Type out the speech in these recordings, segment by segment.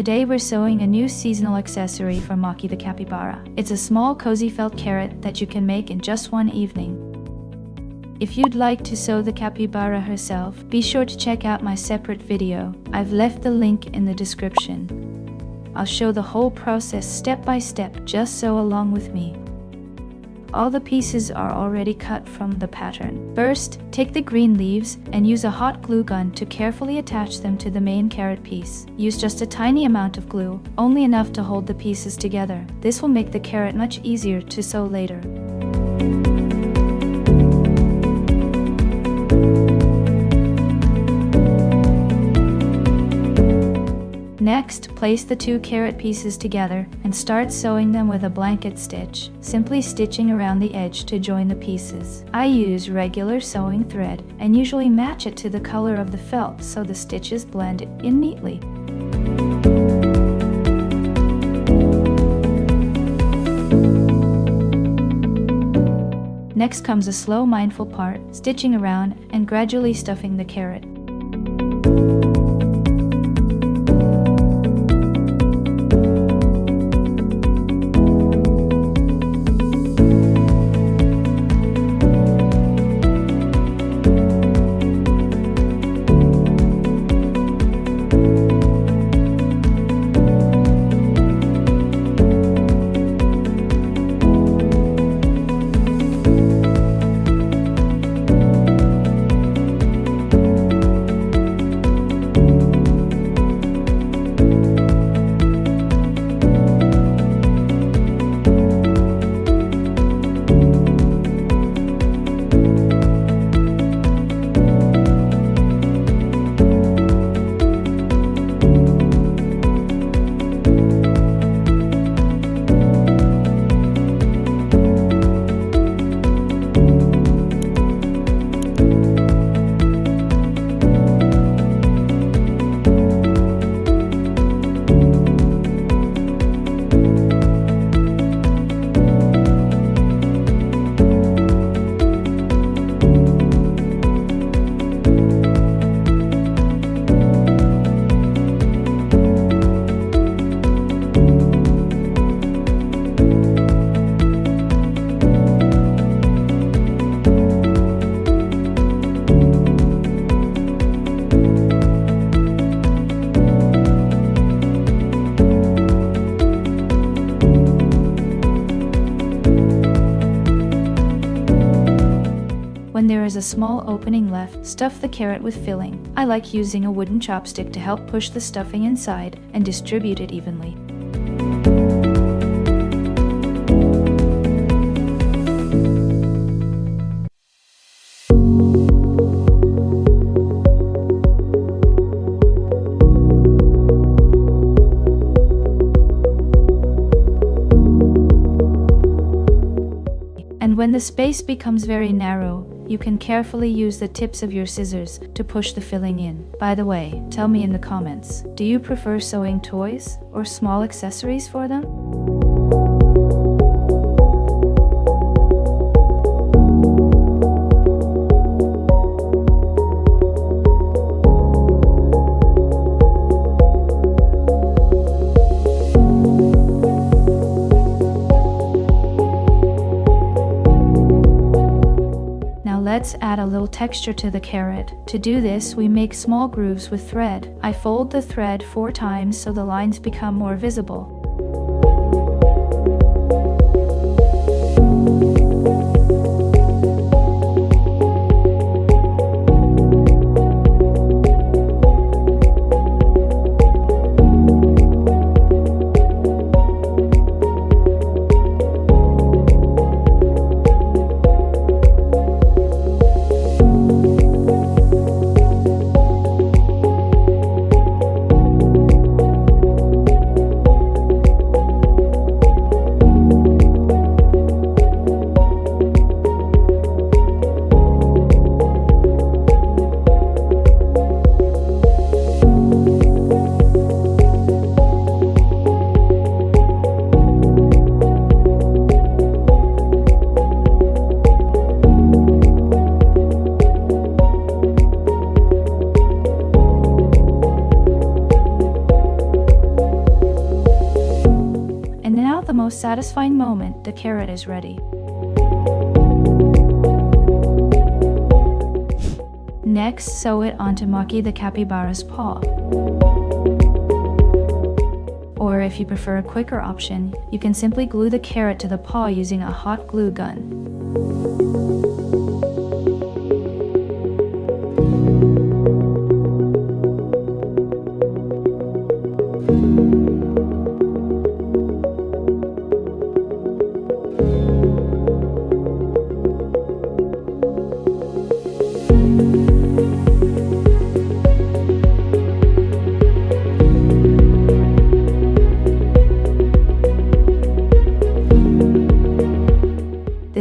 Today we're sewing a new seasonal accessory for Mocha the capybara. It's a small cozy felt carrot that you can make in just one evening. If you'd like to sew the capybara herself, be sure to check out my separate video. I've left the link in the description. I'll show the whole process step by step, just sew along with me. All the pieces are already cut from the pattern. First, take the green leaves and use a hot glue gun to carefully attach them to the main carrot piece. Use just a tiny amount of glue, only enough to hold the pieces together. This will make the carrot much easier to sew later. Next, place the two carrot pieces together and start sewing them with a blanket stitch, simply stitching around the edge to join the pieces. I use regular sewing thread and usually match it to the color of the felt so the stitches blend in neatly. Next comes a slow, mindful part, stitching around and gradually stuffing the carrot. When there is a small opening left, stuff the carrot with filling. I like using a wooden chopstick to help push the stuffing inside and distribute it evenly. And when the space becomes very narrow, you can carefully use the tips of your scissors to push the filling in. By the way, tell me in the comments, do you prefer sewing toys or small accessories for them? Let's add a little texture to the carrot. To do this, we make small grooves with thread. I fold the thread 4 times so the lines become more visible. most satisfying moment, the carrot is ready. Next, sew it onto Mocha the capybara's paw. Or if you prefer a quicker option, you can simply glue the carrot to the paw using a hot glue gun.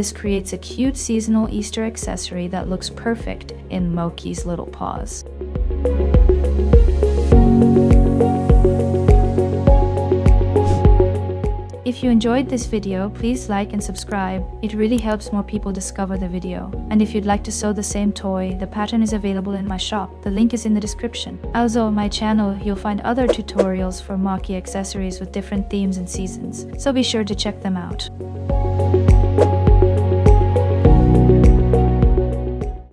This creates a cute seasonal Easter accessory that looks perfect in Mocha's little paws. If you enjoyed this video, please like and subscribe. It really helps more people discover the video. And if you'd like to sew the same toy, the pattern is available in my shop. The link is in the description. Also, on my channel, you'll find other tutorials for Mocha accessories with different themes and seasons. So be sure to check them out.